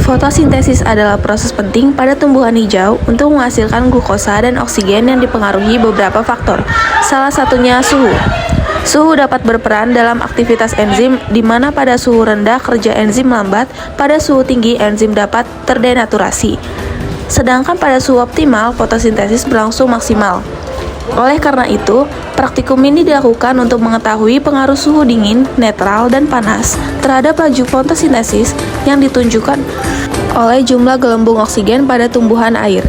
Fotosintesis adalah proses penting pada tumbuhan hijau untuk menghasilkan glukosa dan oksigen yang dipengaruhi beberapa faktor, salah satunya suhu. Suhu dapat berperan dalam aktivitas enzim, di mana pada suhu rendah kerja enzim lambat, pada suhu tinggi enzim dapat terdenaturasi. Sedangkan pada suhu optimal, fotosintesis berlangsung maksimal. Oleh karena itu, praktikum ini dilakukan untuk mengetahui pengaruh suhu dingin, netral, dan panas terhadap laju fotosintesis yang ditunjukkan oleh jumlah gelembung oksigen pada tumbuhan air.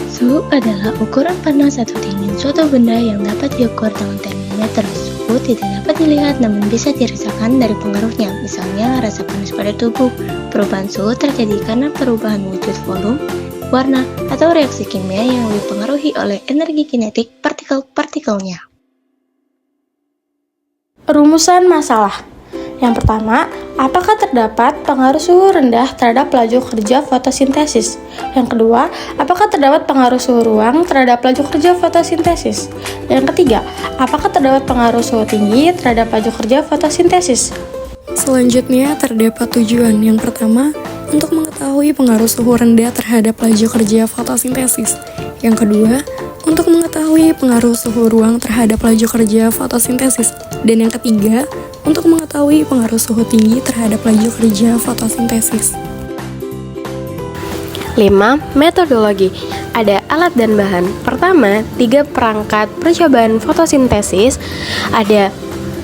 Suhu adalah ukuran panas atau dingin suatu benda yang dapat diukur dengan termometer. Suhu tidak dapat dilihat namun bisa dirasakan dari pengaruhnya, misalnya rasa panas pada tubuh. Perubahan suhu terjadi karena perubahan wujud volume, warna, atau reaksi kimia yang dipengaruhi oleh energi kinetik partikel-partikelnya. Rumusan masalah. Yang pertama, apakah terdapat pengaruh suhu rendah terhadap laju kerja fotosintesis? Yang kedua, apakah terdapat pengaruh suhu ruang terhadap laju kerja fotosintesis? Yang ketiga, apakah terdapat pengaruh suhu tinggi terhadap laju kerja fotosintesis? Selanjutnya, terdapat tujuan. Yang pertama, untuk mengetahui pengaruh suhu rendah terhadap laju kerja fotosintesis. Yang kedua, untuk mengetahui pengaruh suhu ruang terhadap laju kerja fotosintesis. Dan yang ketiga, untuk mengetahui pengaruh suhu tinggi terhadap laju kerja fotosintesis. 5. Metodologi. Ada alat dan bahan. Pertama, 3 perangkat percobaan fotosintesis. Ada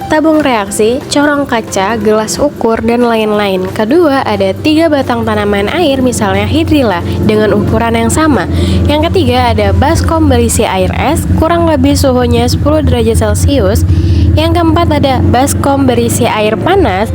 tabung reaksi, corong kaca, gelas ukur, dan lain-lain. Kedua, ada 3 batang tanaman air, misalnya hidrilla, dengan ukuran yang sama. Yang ketiga, ada baskom berisi air es, kurang lebih suhunya 10 derajat Celcius. Yang keempat, ada baskom berisi air panas,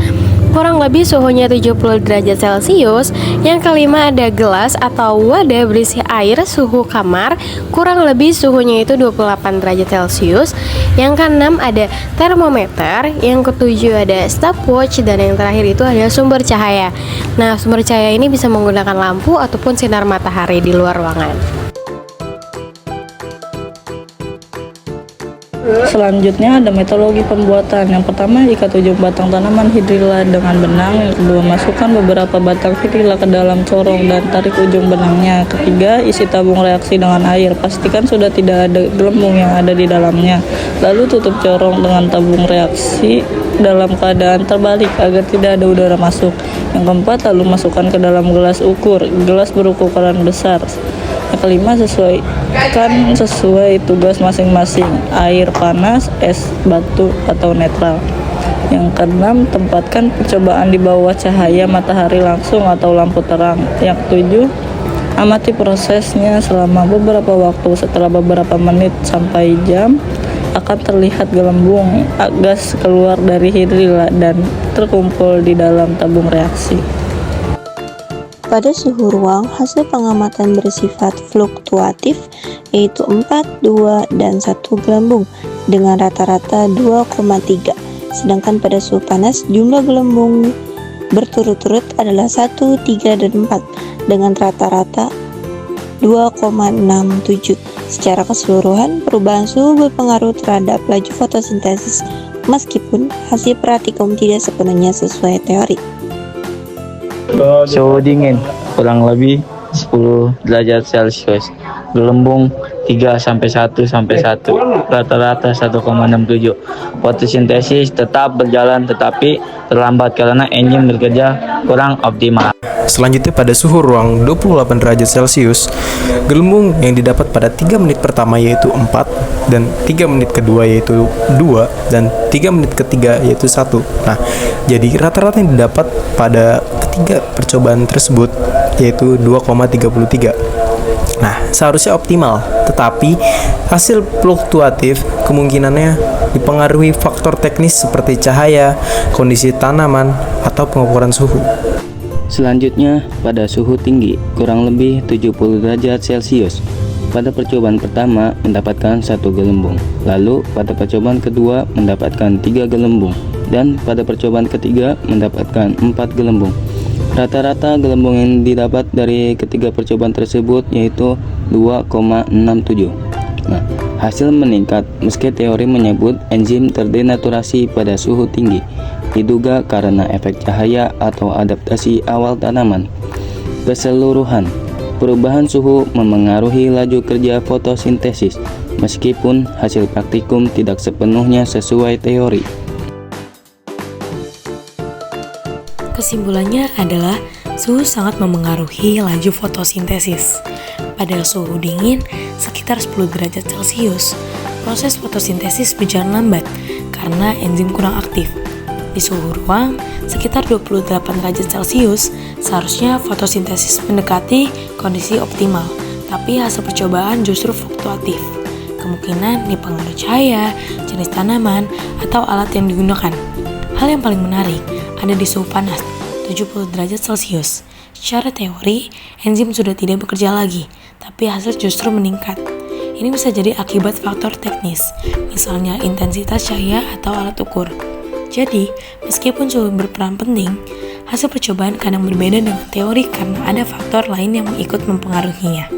kurang lebih suhunya 70 derajat Celcius. Yang kelima, ada gelas atau wadah berisi air suhu kamar, kurang lebih suhunya itu 28 derajat Celcius. Yang keenam, ada termometer. Yang ketujuh, ada stopwatch. Dan yang terakhir itu ada sumber cahaya. Nah, sumber cahaya ini bisa menggunakan lampu ataupun sinar matahari di luar ruangan. Selanjutnya ada metodologi pembuatan. Yang pertama, ikat ujung batang tanaman hidrilla dengan benang. Yang kedua, masukkan beberapa batang hidrilla ke dalam corong dan tarik ujung benangnya. Ketiga, isi tabung reaksi dengan air. Pastikan sudah tidak ada gelembung yang ada di dalamnya. Lalu tutup corong dengan tabung reaksi dalam keadaan terbalik agar tidak ada udara masuk. Yang keempat, lalu masukkan ke dalam gelas ukur. Gelas berukuran besar. Yang kelima, sesuaikan sesuai tugas masing-masing, air panas, es batu, atau netral. Yang keenam, tempatkan percobaan di bawah cahaya matahari langsung atau lampu terang. Yang ketujuh, amati prosesnya selama beberapa waktu. Setelah beberapa menit sampai jam, akan terlihat gelembung gas keluar dari hidrilla dan terkumpul di dalam tabung reaksi. Pada suhu ruang, hasil pengamatan bersifat fluktuatif, yaitu 4, 2, dan 1 gelembung dengan rata-rata 2,3. Sedangkan pada suhu panas, jumlah gelembung berturut-turut adalah 1, 3, dan 4 dengan rata-rata 2,67. Secara keseluruhan, perubahan suhu berpengaruh terhadap laju fotosintesis, meskipun hasil praktikum tidak sepenuhnya sesuai teori. Suhu dingin kurang lebih 10 derajat Celcius. Gelembung 3-1 rata-rata 1,67. Fotosintesis tetap berjalan tetapi terlambat karena enzim bekerja kurang optimal. Selanjutnya pada suhu ruang 28 derajat Celcius, gelembung yang didapat pada 3 menit pertama yaitu 4, dan 3 menit kedua yaitu 2, dan 3 menit ketiga yaitu 1. Nah, jadi rata-rata yang didapat pada ketiga percobaan tersebut yaitu 2,33. Nah, seharusnya optimal, tetapi hasil fluktuatif kemungkinannya dipengaruhi faktor teknis seperti cahaya, kondisi tanaman, atau pengukuran suhu. Selanjutnya, pada suhu tinggi, kurang lebih 70 derajat Celcius. Pada percobaan pertama mendapatkan 1 gelembung, lalu pada percobaan kedua mendapatkan 3 gelembung, dan pada percobaan ketiga mendapatkan 4 gelembung. Rata-rata gelembung yang didapat dari ketiga percobaan tersebut yaitu 2,67. Nah, hasil meningkat meski teori menyebut enzim terdenaturasi pada suhu tinggi. diduga karena efek cahaya atau adaptasi awal tanaman. Keseluruhan, perubahan suhu memengaruhi laju kerja fotosintesis, meskipun hasil praktikum tidak sepenuhnya sesuai teori. Kesimpulannya adalah suhu sangat memengaruhi laju fotosintesis. Pada suhu dingin sekitar 10 derajat Celcius, proses fotosintesis berjalan lambat karena enzim kurang aktif. Di suhu ruang sekitar 28 derajat Celcius, seharusnya fotosintesis mendekati kondisi optimal, tapi hasil percobaan justru fluktuatif. Kemungkinan dipengaruhi cahaya, jenis tanaman, atau alat yang digunakan. Hal yang paling menarik ada di suhu panas, 70 derajat Celcius. Secara teori, enzim sudah tidak bekerja lagi, tapi hasil justru meningkat. Ini bisa jadi akibat faktor teknis, misalnya intensitas cahaya atau alat ukur. Jadi, meskipun suhu berperan penting, hasil percobaan kadang berbeda dengan teori karena ada faktor lain yang ikut mempengaruhinya.